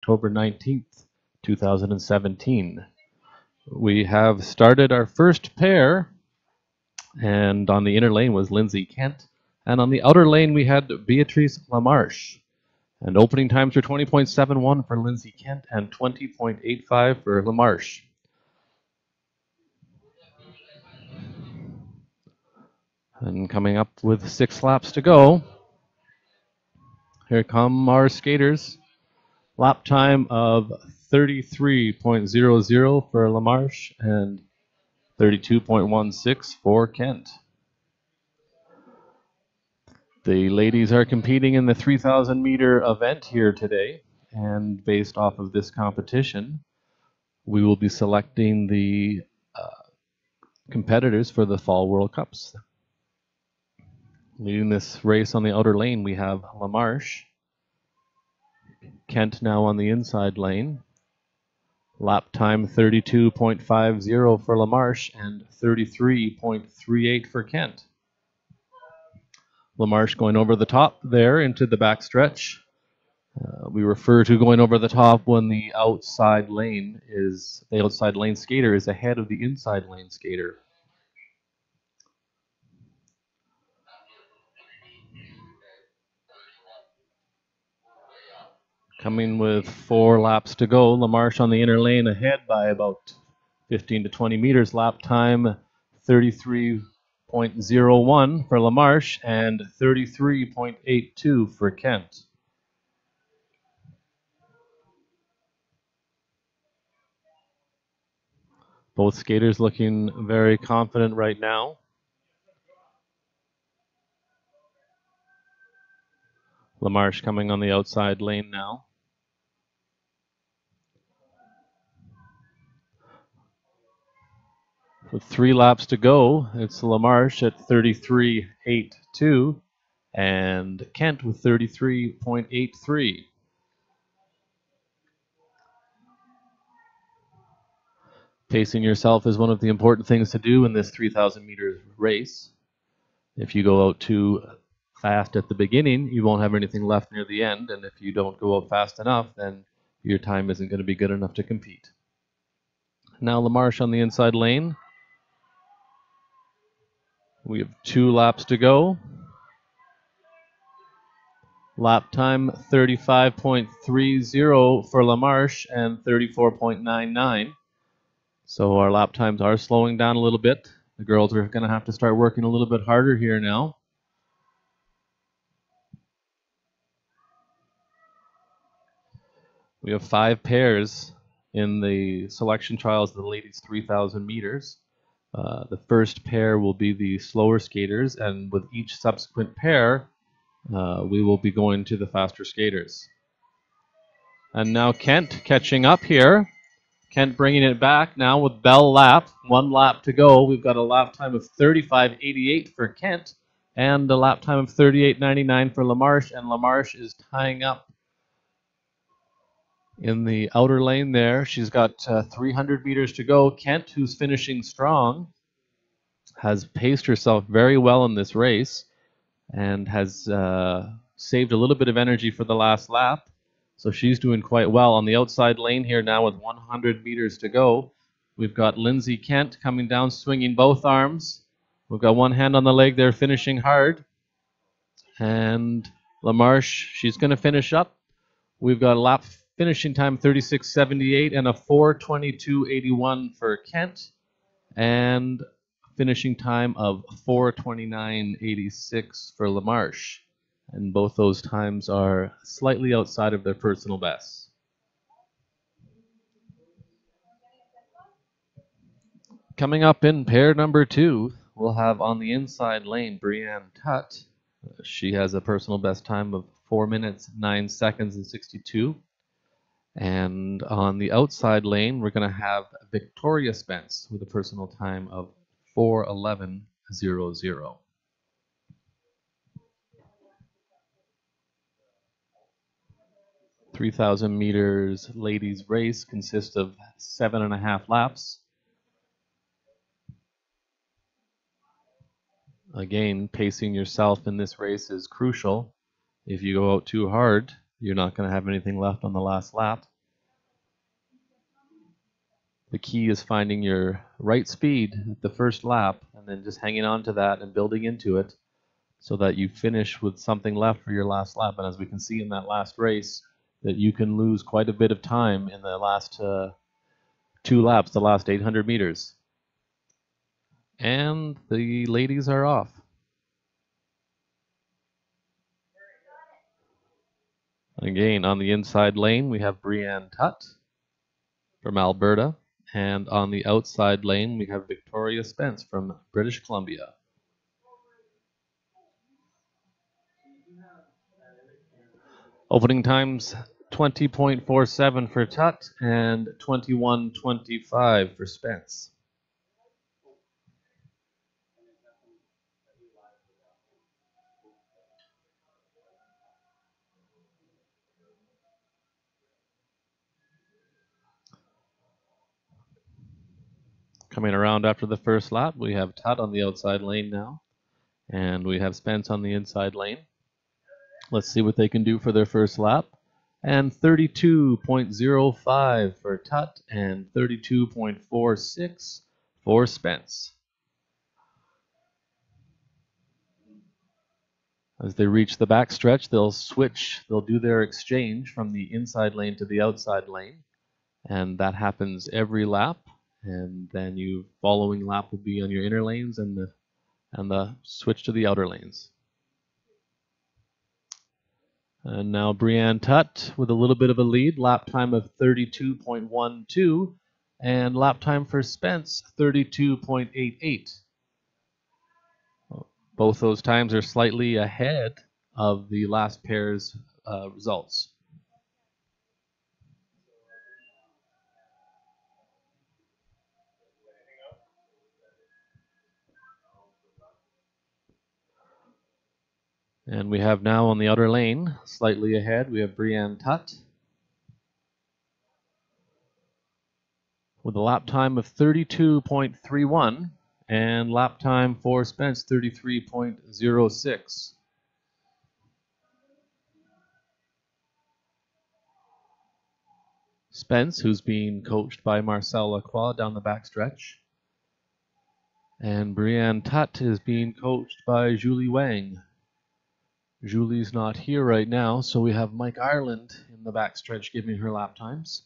October 19th, 2017. We have started our first pair, and on the inner lane was Lindsay Kent, and on the outer lane we had Beatrice Lamarche. And opening times were 20.71 for Lindsay Kent and 20.85 for Lamarche. And coming up with 6 laps to go, here come our skaters. Lap time of 33.00 for Lamarche and 32.16 for Kent. The ladies are competing in the 3,000 meter event here today, and based off of this competition, we will be selecting the competitors for the Fall World Cups. Leading this race on the outer lane, we have Lamarche. Kent now on the inside lane. Lap time 32.50 for Lamarche and 33.38 for Kent. Lamarche going over the top there into the back stretch. We refer to going over the top when the outside lane skater is ahead of the inside lane skater. Coming with 4 laps to go, Lamarche on the inner lane ahead by about 15 to 20 meters. Lap time 33.01 for Lamarche and 33.82 for Kent. Both skaters looking very confident right now. Lamarche coming on the outside lane now. With 3 laps to go, it's Lamarche at 33.82 and Kent with 33.83. Pacing yourself is one of the important things to do in this 3,000 meter race. If you go out too fast at the beginning, you won't have anything left near the end, and if you don't go out fast enough, then your time isn't going to be good enough to compete. Now Lamarche on the inside lane. We have 2 laps to go. Lap time 35.30 for Lamarche and 34.99. So our lap times are slowing down a little bit. The girls are going to have to start working a little bit harder here now. We have 5 pairs in the selection trials of the ladies 3,000 meters. The first pair will be the slower skaters, and with each subsequent pair, we will be going to the faster skaters. And now Kent catching up here. Kent bringing it back now with bell lap. 1 lap to go. We've got a lap time of 35.88 for Kent and a lap time of 38.99 for Lamarche. And Lamarche is tying up in the outer lane there. She's got 300 meters to go. Kent, who's finishing strong, has paced herself very well in this race and has saved a little bit of energy for the last lap. So she's doing quite well. On the outside lane here now with 100 meters to go, we've got Lindsay Kent coming down, swinging both arms. We've got one hand on the leg there, finishing hard. And Lamarche, she's going to finish up. We've got a lap finishing time 36.78 and a 4:22.81 for Kent. And finishing time of 4:29.86 for Lamarche. And both those times are slightly outside of their personal bests. Coming up in pair number 2, we'll have on the inside lane Brianne Tut. She has a personal best time of 4 minutes, 9 seconds, and 62. And on the outside lane, we're going to have Victoria Spence with a personal time of 4:11.00. 3,000 meters ladies race consists of 7.5 laps. Again, pacing yourself in this race is crucial. If you go out too hard, you're not going to have anything left on the last lap. The key is finding your right speed at the first lap and then just hanging on to that and building into it so that you finish with something left for your last lap. And as we can see in that last race, that you can lose quite a bit of time in the last 2 laps, the last 800 meters. And the ladies are off. Again, on the inside lane, we have Brianne Tut from Alberta. And on the outside lane, we have Victoria Spence from British Columbia. Opening times 20.47 for Tut and 21.25 for Spence. Coming around after the first lap, we have Tut on the outside lane now, and we have Spence on the inside lane. Let's see what they can do for their first lap. And 32.05 for Tut and 32.46 for Spence. As they reach the backstretch, they'll switch, they'll do their exchange from the inside lane to the outside lane, and that happens every lap. And then you following lap will be on your inner lanes and the switch to the outer lanes. And now Brianne Tut with a little bit of a lead, lap time of 32.12, and lap time for Spence 32.88. Both those times are slightly ahead of the last pair's results. And we have now on the outer lane, slightly ahead, we have Brianne Tut with a lap time of 32.31 and lap time for Spence 33.06. Spence, who's being coached by Marcel Lacroix down the backstretch. And Brianne Tut is being coached by Julie Wang. Julie's not here right now, so we have Mike Ireland in the backstretch giving her lap times.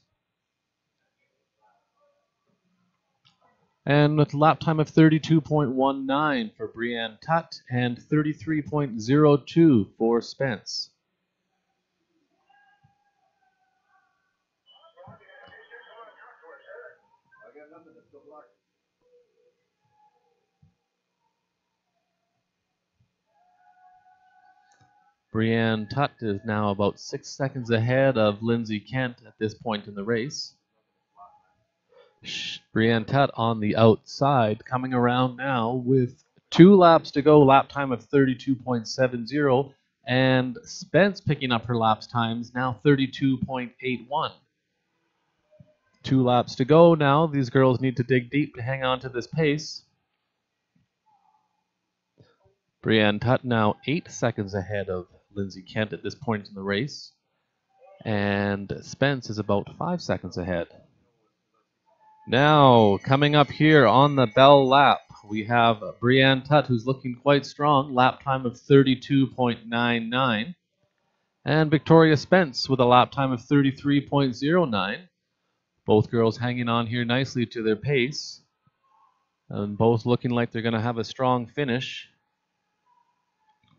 And with a lap time of 32.19 for Brianne Tut and 33.02 for Spence. Brianne Tut is now about 6 seconds ahead of Lindsay Kent at this point in the race. Brianne Tut on the outside, coming around now with 2 laps to go, lap time of 32.70, and Spence picking up her laps times, now 32.81. 2 laps to go now. These girls need to dig deep to hang on to this pace. Brianne Tut now 8 seconds ahead of Lindsay Kent at this point in the race. And Spence is about 5 seconds ahead. Now, coming up here on the bell lap, we have Brianne Tut, who's looking quite strong, lap time of 32.99. And Victoria Spence with a lap time of 33.09. Both girls hanging on here nicely to their pace. And both looking like they're going to have a strong finish.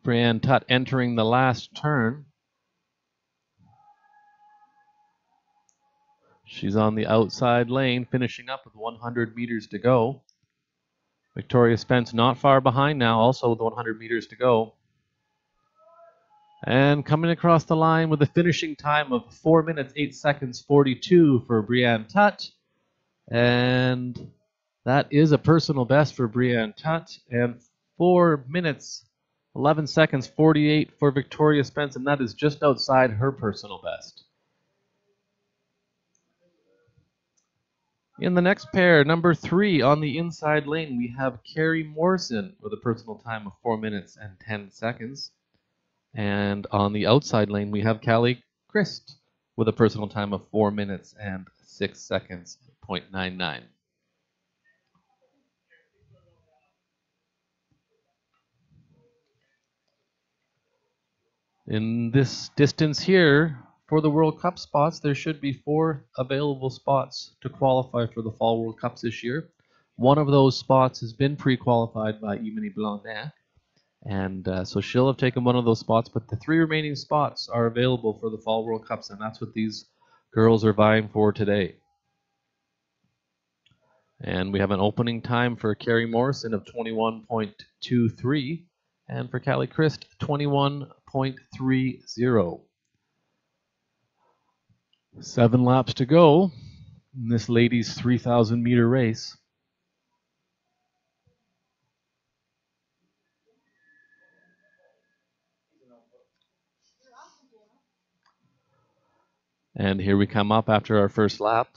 Brianne Tut entering the last turn. She's on the outside lane, finishing up with 100 meters to go. Victoria Spence not far behind now, also with 100 meters to go. And coming across the line with a finishing time of 4 minutes, 8 seconds, 42 for Brianne Tut. And that is a personal best for Brianne Tut. And 4 minutes, 11 seconds, 48 for Victoria Spence, and that is just outside her personal best. In the next pair, number 3 on the inside lane, we have Carrie Morrison with a personal time of 4 minutes and 10 seconds. And on the outside lane, we have Callie Crist with a personal time of 4 minutes and 6 seconds. 38.99. In this distance here, for the World Cup spots, there should be 4 available spots to qualify for the Fall World Cups this year. One of those spots has been pre-qualified by Emilie Blondin, and so she'll have taken one of those spots, but the 3 remaining spots are available for the Fall World Cups, and that's what these girls are vying for today. And we have an opening time for Carrie Morrison of 21.23, and for Callie Crist, 21.30. 7 laps to go in this ladies' 3,000 meter race. And here we come up after our first lap.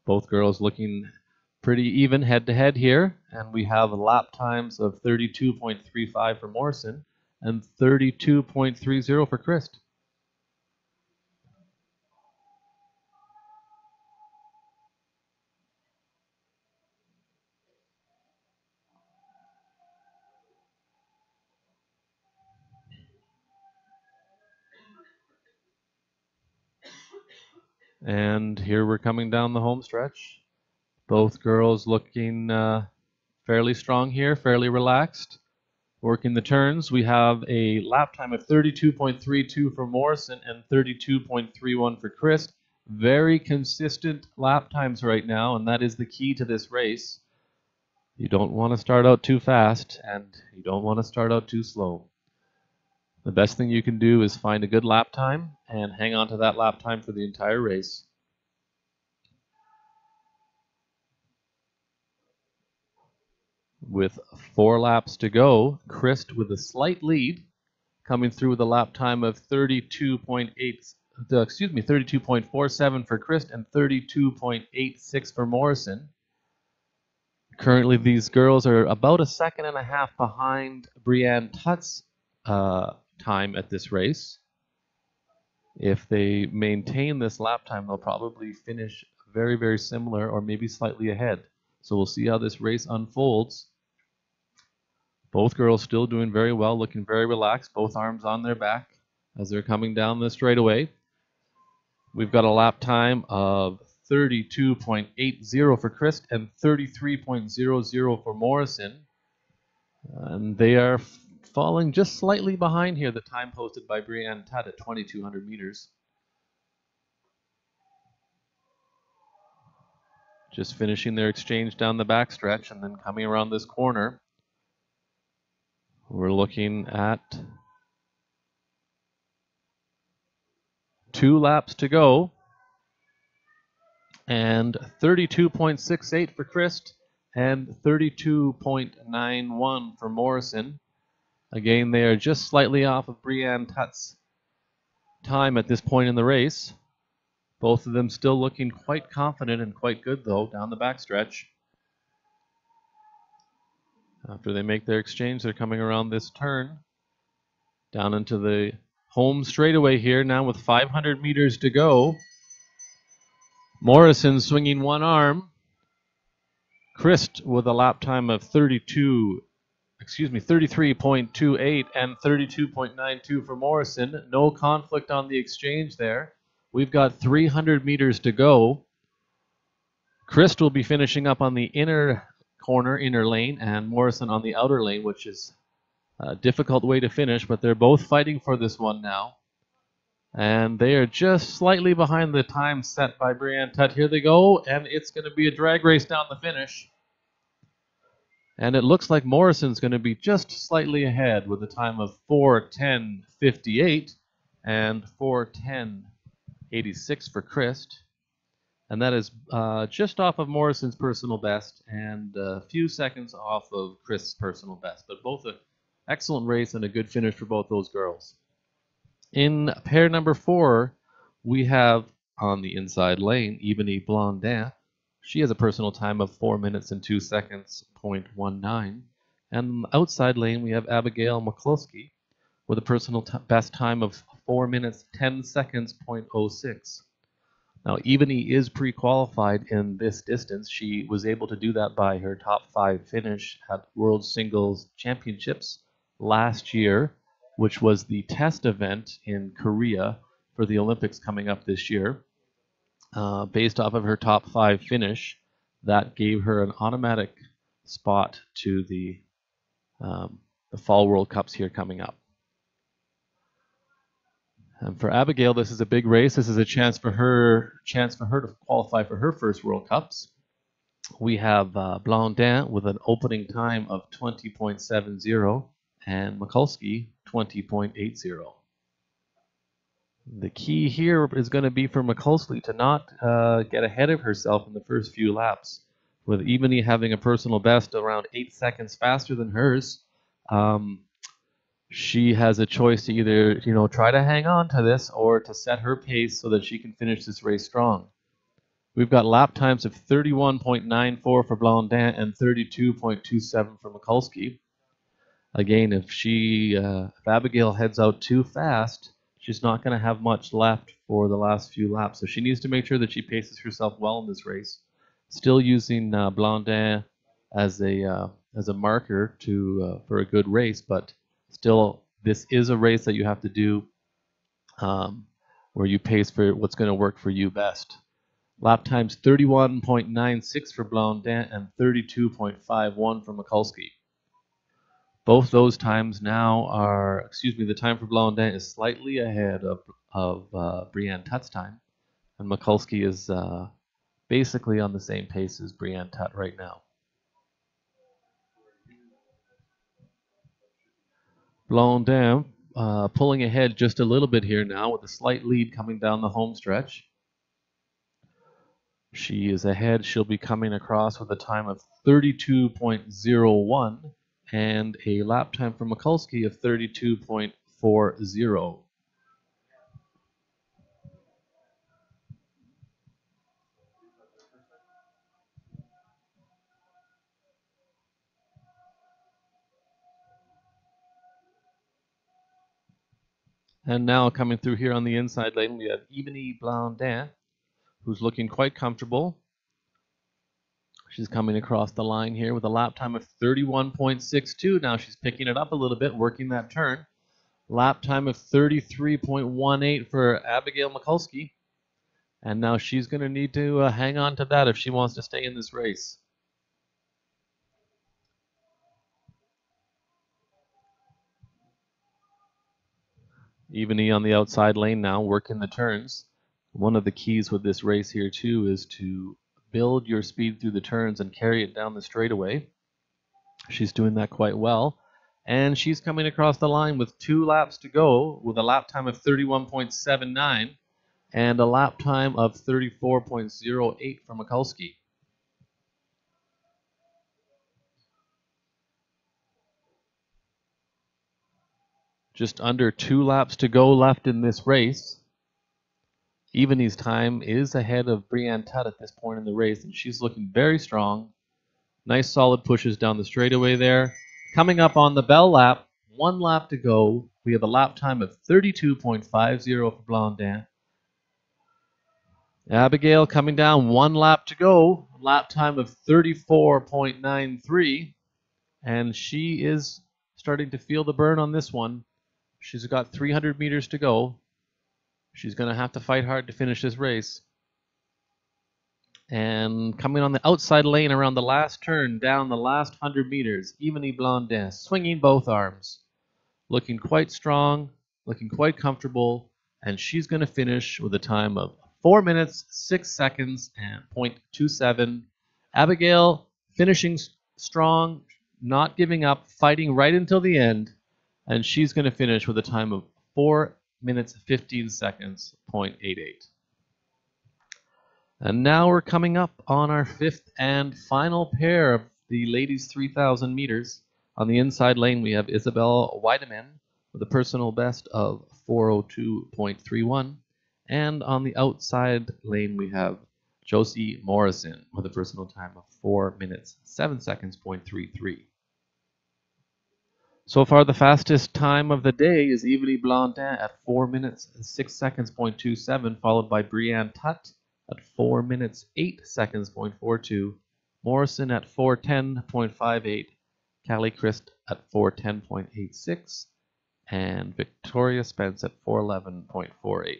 Both girls looking pretty even head to head here, and we have lap times of 32.35 for Morrison and 32.30 for Crist. And here we're coming down the home stretch. Both girls looking fairly strong here, fairly relaxed. Working the turns, we have a lap time of 32.32 for Morrison and 32.31 for Crist. Very consistent lap times right now, and that is the key to this race. You don't want to start out too fast, and you don't want to start out too slow. The best thing you can do is find a good lap time and hang on to that lap time for the entire race. With 4 laps to go, Crist with a slight lead, coming through with a lap time of 32.47 for Crist and 32.86 for Morrison. Currently, these girls are about a second and a half behind Brianne Tut's time at this race. If they maintain this lap time, they'll probably finish very, very similar or maybe slightly ahead. So we'll see how this race unfolds. Both girls still doing very well, looking very relaxed, both arms on their back as they're coming down the straightaway. We've got a lap time of 32.80 for Crist and 33.00 for Morrison. And they are falling just slightly behind here, the time posted by Brianne Tutt at 2,200 meters. Just finishing their exchange down the backstretch and then coming around this corner. We're looking at 2 laps to go. And 32.68 for Crist and 32.91 for Morrison. Again, they are just slightly off of Brianne Tutt's time at this point in the race. Both of them still looking quite confident and quite good, though, down the backstretch. After they make their exchange, they're coming around this turn, down into the home straightaway here, now with 500 meters to go. Morrison swinging one arm. Crist with a lap time of 33.28 and 32.92 for Morrison. No conflict on the exchange there. We've got 300 meters to go. Crist will be finishing up on the inner corner, inner lane, and Morrison on the outer lane, which is a difficult way to finish, but they're both fighting for this one now. And they are just slightly behind the time set by Brianne Tutt. Here they go, and it's going to be a drag race down the finish. And it looks like Morrison's going to be just slightly ahead with a time of 4:10.58 and 4:10.86 for Crist. And that is just off of Morrison's personal best and a few seconds off of Crist's personal best. But both an excellent race and a good finish for both those girls. In pair number 4, we have on the inside lane, Emilie Blondin. She has a personal time of 4 minutes and 2 seconds, 0.19. And on the outside lane, we have Abigail McCluskey with a personal best time of 4 minutes, 10 seconds, 0.06. Now, Ebony is pre-qualified in this distance. She was able to do that by her top 5 finish at World Singles Championships last year, which was the test event in Korea for the Olympics coming up this year. Based off of her top 5 finish, that gave her an automatic spot to the Fall World Cups here coming up. And for Abigail, this is a big race. This is a chance for her to qualify for her first World Cups. We have Blondin with an opening time of 20.70 and McCluskey 20.80. The key here is going to be for McCluskey to not get ahead of herself in the first few laps. With Ebony having a personal best around 8 seconds faster than hers, she has a choice to either, try to hang on to this or to set her pace so that she can finish this race strong. We've got lap times of 31.94 for Blondin and 32.27 for McCluskey. Again, if Abigail heads out too fast, she's not going to have much left for the last few laps. So she needs to make sure that she paces herself well in this race. Still using Blondin as a marker for a good race, but still, this is a race that you have to do where you pace for what's going to work for you best. Lap times 31.96 for Blondin and 32.51 for McCluskey. Both those times now are, the time for Blondin is slightly ahead of Brianne Tut's time, and McCluskey is basically on the same pace as Brianne Tut right now. Blondin pulling ahead just a little bit here now with a slight lead coming down the home stretch. She is ahead. She'll be coming across with a time of 32.01 and a lap time for McCluskey of 32.40. And now coming through here on the inside lane, we have Ebony Blondin, who's looking quite comfortable. She's coming across the line here with a lap time of 31.62. Now she's picking it up a little bit, working that turn. Lap time of 33.18 for Abigail McCluskey. And now she's going to need to hang on to that if she wants to stay in this race. Ebony on the outside lane now, working the turns. One of the keys with this race here too is to build your speed through the turns and carry it down the straightaway. She's doing that quite well. And she's coming across the line with 2 laps to go with a lap time of 31.79 and a lap time of 34.08 for McCluskey. Just under 2 laps to go left in this race. Ebony's time is ahead of Brianne Tut at this point in the race, and she's looking very strong. Nice solid pushes down the straightaway there. Coming up on the bell lap, 1 lap to go. We have a lap time of 32.50 for Blondin. Abigail coming down, 1 lap to go. Lap time of 34.93. And she is starting to feel the burn on this one. She's got 300 meters to go. She's going to have to fight hard to finish this race. And coming on the outside lane around the last turn, down the last 100 meters, Ebony Blondin, swinging both arms. Looking quite strong, looking quite comfortable, and she's going to finish with a time of 4 minutes, 6 seconds, and .27. Abigail finishing strong, not giving up, fighting right until the end, and she's going to finish with a time of 4 minutes, 15 seconds, .88. And now we're coming up on our 5th and final pair of the ladies' 3,000 meters. On the inside lane, we have Isabel Weideman with a personal best of 4:02.31. And on the outside lane, we have Josie Morrison with a personal time of 4 minutes, 7 seconds, .33. So far, the fastest time of the day is Ebony Blondin at 4 minutes, 6 seconds, .27, followed by Brianne Tut at 4 minutes 8 seconds, 0.42. Morrison at 4:10.58. Callie Crist at 4:10.86. And Victoria Spence at 4:11.48.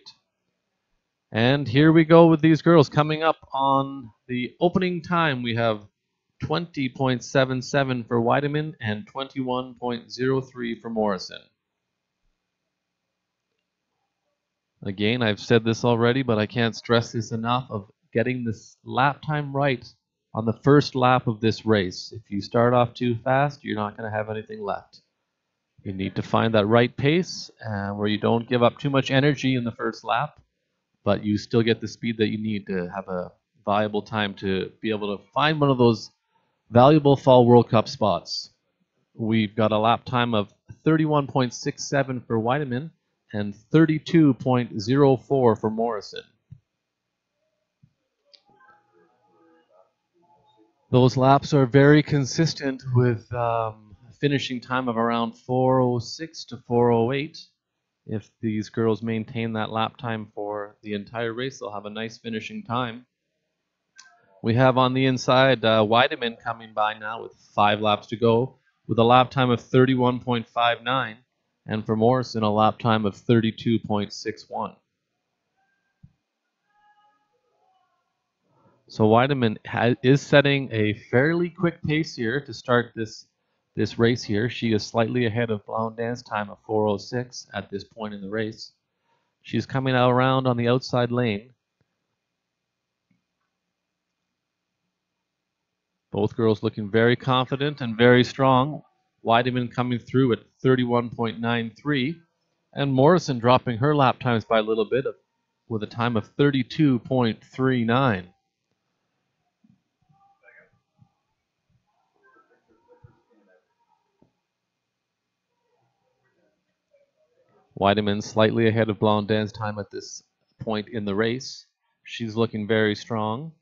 And here we go with these girls. Coming up on the opening time, we have 20.77 for Weideman and 21.03 for Morrison. Again, I've said this already, but I can't stress this enough of getting this lap time right on the first lap of this race. If you start off too fast, you're not going to have anything left. You need to find that right pace where you don't give up too much energy in the first lap, but you still get the speed that you need to have a viable time to be able to find one of those valuable Fall World Cup spots. We've got a lap time of 31.67 for Weideman and 32.04 for Morrison. Those laps are very consistent with finishing time of around 4:06 to 4:08. If these girls maintain that lap time for the entire race, they'll have a nice finishing time. We have on the inside Weideman coming by now with 5 laps to go with a lap time of 31.59, and for Morrison a lap time of 32.61. So Weideman is setting a fairly quick pace here to start this race here. She is slightly ahead of Blondin's time of 4:06 at this point in the race. She's coming out around on the outside lane. Both girls looking very confident and very strong. Weideman coming through at 31.93, and Morrison dropping her lap times by a little bit with a time of 32.39. Weideman slightly ahead of Blondin's time at this point in the race. She's looking very strong.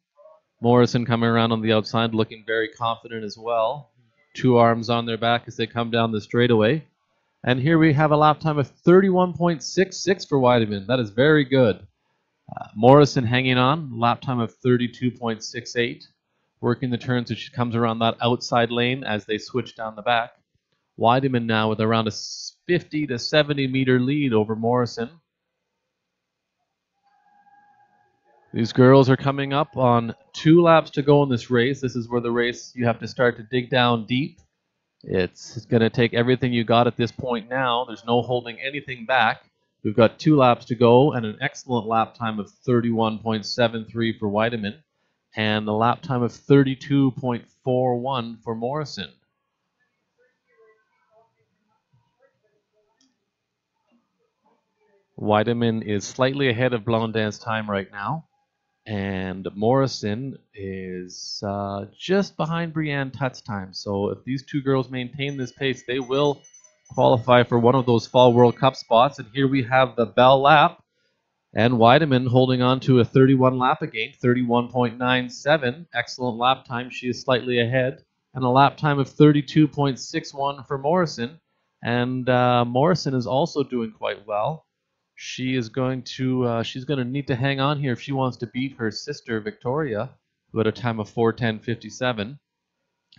Morrison coming around on the outside looking very confident as well. 2 arms on their back as they come down the straightaway. And here we have a lap time of 31.66 for Weideman. That is very good. Morrison hanging on, lap time of 32.68. Working the turns as she comes around that outside lane as they switch down the back. Weideman now with around a 50 to 70 meter lead over Morrison. These girls are coming up on 2 laps to go in this race. This is where the race you have to start to dig down deep. It's going to take everything you got at this point now. There's no holding anything back. We've got 2 laps to go and an excellent lap time of 31.73 for Weideman and a lap time of 32.41 for Morrison. Weideman is slightly ahead of Blondin's time right now. And Morrison is just behind Brianne Tut's time. So if these 2 girls maintain this pace, they will qualify for one of those Fall World Cup spots. And here we have the bell lap. And Weideman holding on to a 31 lap again, 31.97. Excellent lap time. She is slightly ahead. And a lap time of 32.61 for Morrison. And Morrison is also doing quite well. She is going to she's going to need to hang on here if she wants to beat her sister Victoria, who had a time of 4:10.57.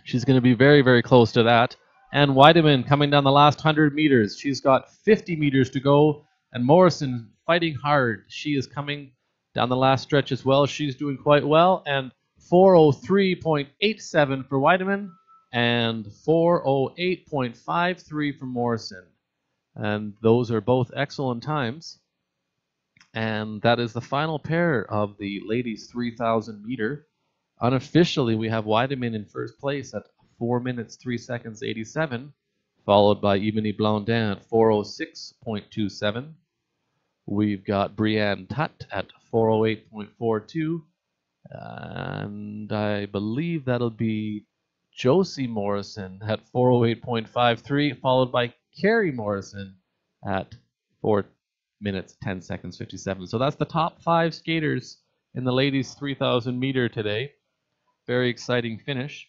She's going to be very, very close to that. And Weideman coming down the last 100 meters. She's got 50 meters to go. And Morrison fighting hard. She is coming down the last stretch as well. She's doing quite well. And 4:03.87 for Weideman and 4:08.53 for Morrison. And those are both excellent times. And that is the final pair of the ladies 3,000 meter. Unofficially, we have Weideman in first place at 4 minutes 3 seconds 87, followed by Ebony Blondin at 4:06.27. We've got Brianne Tut at 4:08.42, and I believe that'll be Josie Morrison at 4:08.53, followed by Carrie Morrison at 4 minutes 10 seconds 57. So that's the top 5 skaters in the ladies 3,000 meter today. Very exciting finish.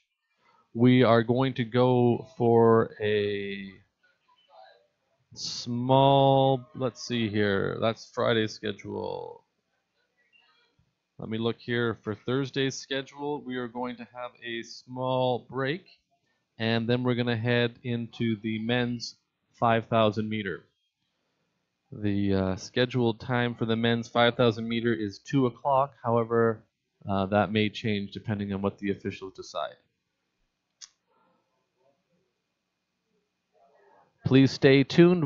We are going to go for a small, let's see here, that's Friday's schedule. Let me look here for Thursday's schedule. We are going to have a small break, and then we're going to head into the men's 5,000 meter. The scheduled time for the men's 5,000 meter is 2 o'clock. However, that may change depending on what the officials decide. Please stay tuned.